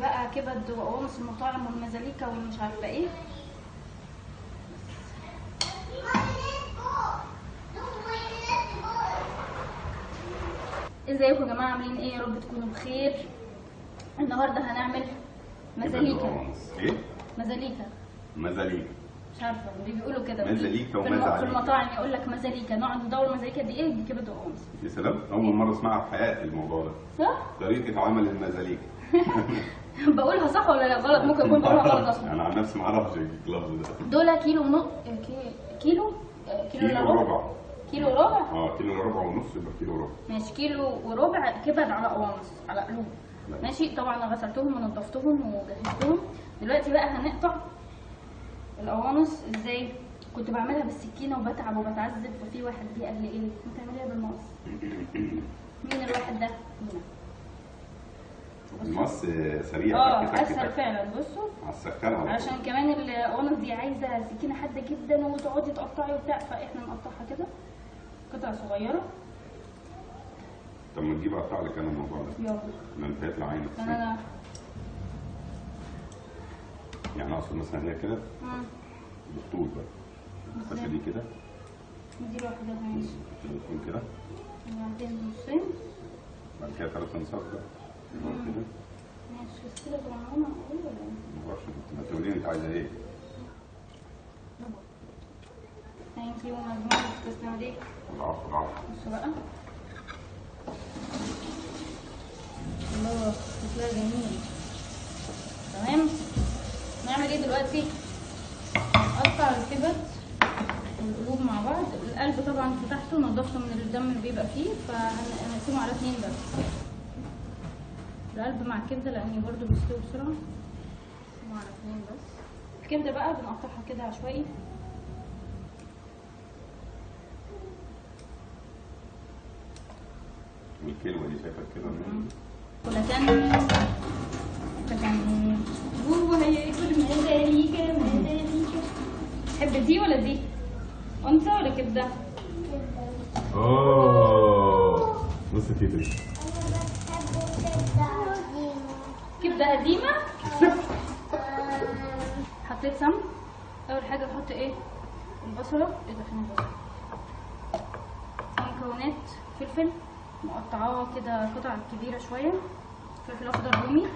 بقى كبد وقوانص المطاعم والمزاليكا والمش عارفه ايه. ازيكم يا جماعه، عاملين ايه؟ يا رب تكونوا بخير. النهارده هنعمل مزاليكا. ايه؟ مزاليكا مش عارفه اللي بيقولوا كده مزاليكا في المطاعم يقول لك مزاليكا. نقعد ندور مزاليكا دي ايه؟ دي كبد وقوانص. يا سلام، اول مره اسمعها في حياتي الموضوع ده. صح؟ طريقه عمل المزاليكا. بقولها صح ولا غلط؟ ممكن اكون بقولها غلط اصلا. انا عن نفسي ما اعرفش اللفظ ده. دول كيلو كيلو وربع. كيلو وربع؟ كيلو وربع ونص، يبقى كيلو وربع. ماشي، كيلو وربع كبد على قوانص على قلوب. ماشي، طبعا انا غسلتهم ونضفتهم وجهزتهم. دلوقتي بقى هنقطع القوانص ازاي؟ كنت بعملها بالسكينه وبتعب وبتعذب، ففي واحد جه قال لي ايه؟ ما تعمليها بالمقص. مين الواحد ده؟ المقص سريع. اسهل فعلا. بصوا على السكان على عشان كمان القوانص دي عايزه سكينه حاده جدا وتقعدي تقطعي وبتاع، فاحنا نقطعها كده قطع صغيره. طب ما تجيب اقطع لك انا الموضوع ده. يلا. لان هيطلع عينك. انا يعني اقصد مثلا هي كده بالطول بقى. الفتحه دي كده. دي واحده ماشي. تكون كده. وبعدين نصين. بعد كده 3 انصاص بقى. كده. ماشي، بس كده صغنونه قوي ولا ايه؟ ما اعرفش، ما تقولي انت عايزه ايه؟ ثانك يو مجنون، تسلم ايديك. العفو. بصوا بقى. الله، شكلها جميل. تمام. نعمل ايه دلوقتي؟ نقطع الكبد والقلوب مع بعض. القلب طبعا فتحته ونضفته من الدم اللي بيبقى فيه، فهنقسمه على 2 بس. القلب مع الكبده لاني برضو بيستوي بسرعه. نقسمه على 2 بس. الكبده بقى بنقطعها كده عشوائي. والكلمه دي شايفه كده كلتان هو هياكل مزاليكا. تحب دي ولا دي؟ انثى ولا كبده؟ بص كده. كبده قديمه. حطيت سمن. اول حاجه احط ايه؟ البصله. ايه ده؟ فين البصله؟ مكونات: فلفل مقطعاه كده قطع كبيره شويه، فلفل اخضر رومي.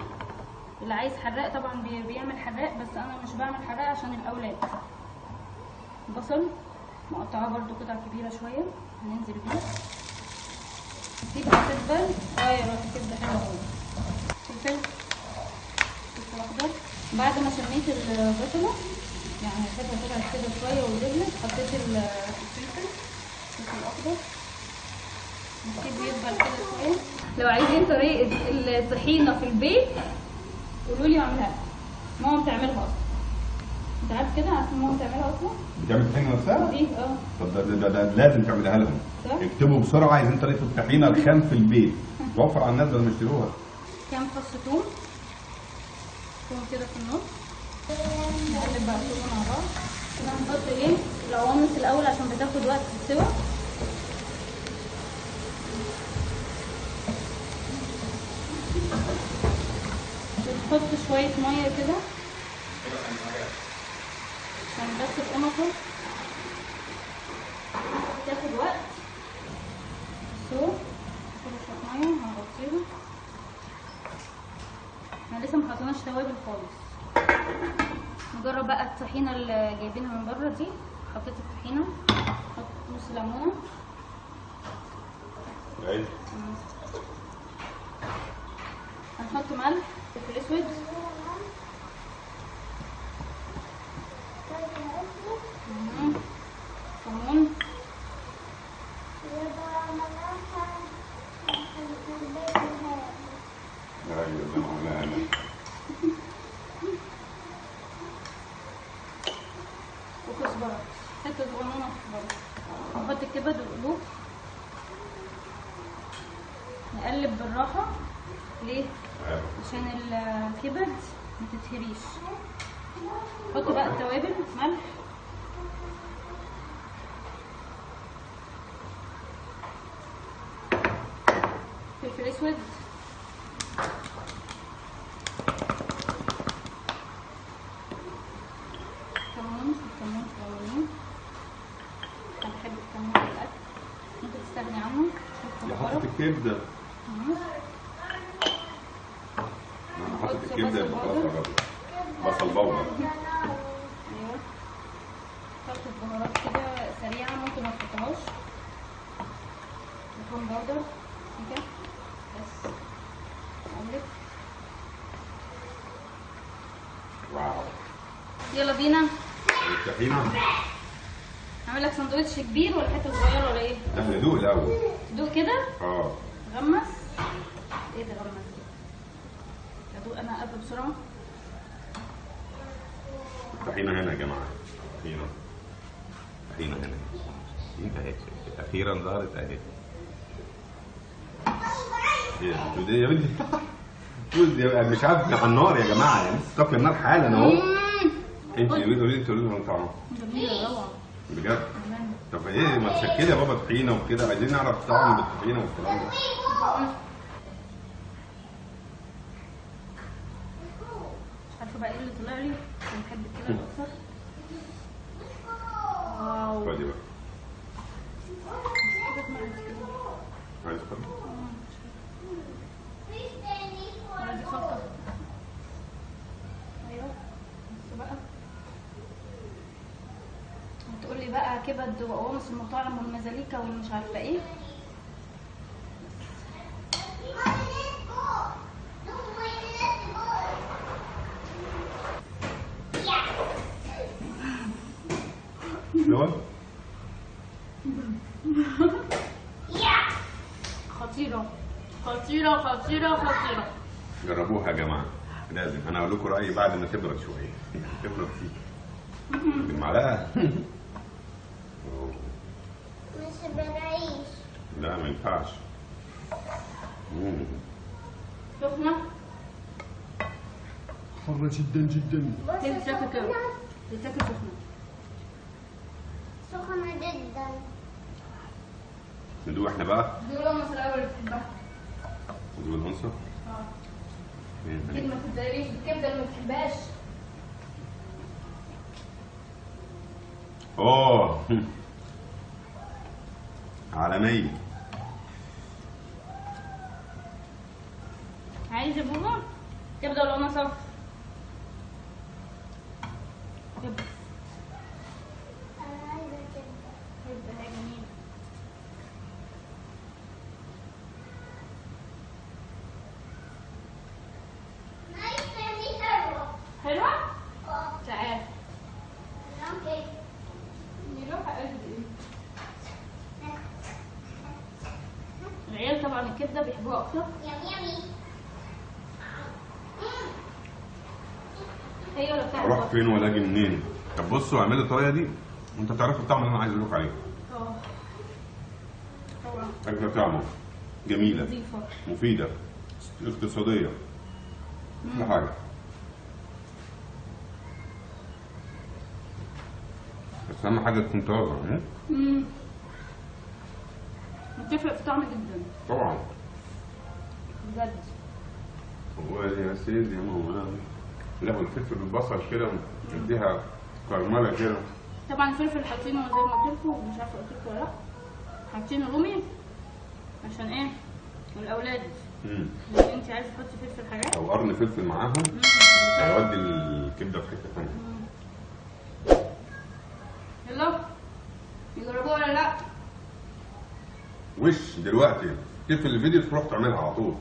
اللي عايز حراق طبعا بيعمل حراق، بس انا مش بعمل حراق عشان الاولاد. بصل مقطعاه برده قطع كبيره شويه، هننزل بيه. نسيبها تدبل. يا روح كبده حلوه قوي. فلفل اخضر. بعد ما سميت البصله يعني هسيبها طلعت كده شويه ودبلت، حطيت الفلفل الاخضر. نسيبه يدبل كده شويه. لو عايزين طريقه الطحينه في البيت قولوا لي واعملها. ماما بتعملها اصلا. انت عارف كده؟ عارف ماما بتعملها اصلا؟ بتعمل الطحينه نفسها؟ دي طب ده لازم تعملها لهم. اكتبوا بسرعه عايزين طريقه الطحينه الخام في البيت. توفر على الناس لما يشتروها. كام فص ثوم كده في النص. نقلب بقى كله مع بعض. كده هنحط ايه؟ القوانص الاول عشان بتاخد وقت في السوا. نحط شويه ميه كده عشان بس القمصه تاخد وقت السوا. شويه ميه هنغطيها. احنا لسه محطناش توابل خالص. نجرب بقى الطحينه اللي جايبينها من بره دي. حطيت الطحينه، حط نص ليمونه. هنحط ملح وفلفل اسود. كمون. وكزبره، حته صغنونه كزبره. نحط الكبد والقلوب. نقلب بالراحه. ليه؟ عشان الكبد ما تتهريش. نحط بقى التوابل: ملح، فلفل اسود، الكبده. انا حاطط الكبده يبقى خلاص قربت. بصل باودر. ايوه خلطة بهارات كده سريعة ممكن ما تحطهاش. توم باودر كده بس اقلب. واو. يلا بينا. الطحينه. اعمل لك سندوتش كبير ولا حته صغيره ولا ايه؟ احنا ندوق الاول. دوق كده؟ اه. غمس. ايه ده غمس؟ ادوق انا قبل بسرعه. الطحينه هنا يا جماعه. طحينه هنا. انت اهي اخيرا ظهرت اهي. ايه دي يا بنتي؟ مش عارف على النار يا جماعه، يعني لسه طافيه النار حالا اهو. انت قولي لهم طعمها. جميله روعه. بجد؟ طب ايه ما تشكلي يا بابا طحينه وكده، عايزين نعرف طعم بالطحينه والكلام ده. مش عارفه بقى ايه اللي طلع لي، انا بحب كده اكتر. واو. خدي بقى. عايز خد؟ دي خلطه. ايوه بص بقى. هتقولي بقى كبد وقوانص المطاعم والمزاليكا والمش عارفه ايه. نوال؟ خطيرة خطيرة خطيرة خطيرة. جربوها يا جماعه، لازم. انا هقول لكم رايي بعد ما تبرد شويه. تبرد فيه بالمعلقه. مش بنعيش. لا ما ينفعش. سخنة. حرة جدا جدا. هي بتاكل كده، بتاكل سخنة. سخنة جدا. ندوق احنا بقى. دول القمص الأول اللي بتحبها. ندوق العنصر. أكيد ما تتزايريش بالكبدة اللي ما بتحبهاش. اوه عالمية. عايز يا بابا كبدة ولا قمصة؟ كبدة. أنا عايزة كبدة. كبدة هي جميلة. حلوة؟ تعال. اوكي. نروح قلبي. العيال طبعا الكبدة بيحبوها أكتر. يمي. هي ولا بتاعت اروح بابا؟ فين ولا اجي منين؟ طب بصوا اعملوا الطريقة دي وانت تعرفوا الطعم اللي انا عايز اقول لكم عليه. طبعا. اكلة طعمه جميلة نظيفة. مفيدة اقتصادية. كل حاجة. بس اهم حاجة تكون طازة. بتفرق في طعم جدا. طبعا. بجد. هو يا سيدي يا ماما. لا والفلفل بالبصل كده نديها كرملة كده. طبعا الفلفل حاطينه زي ما قلت لكم، مش عارفه قلت لكم ولا لا، حاطينه رومي عشان ايه؟ الاولاد. لو انت عايزه تحطي فلفل حاجات او قرن فلفل معاهم هيودي الكبده في حته ثانيه. يلا يجربوها ولا لا؟ وش دلوقتي تقفل الفيديو تروح تعملها على طول.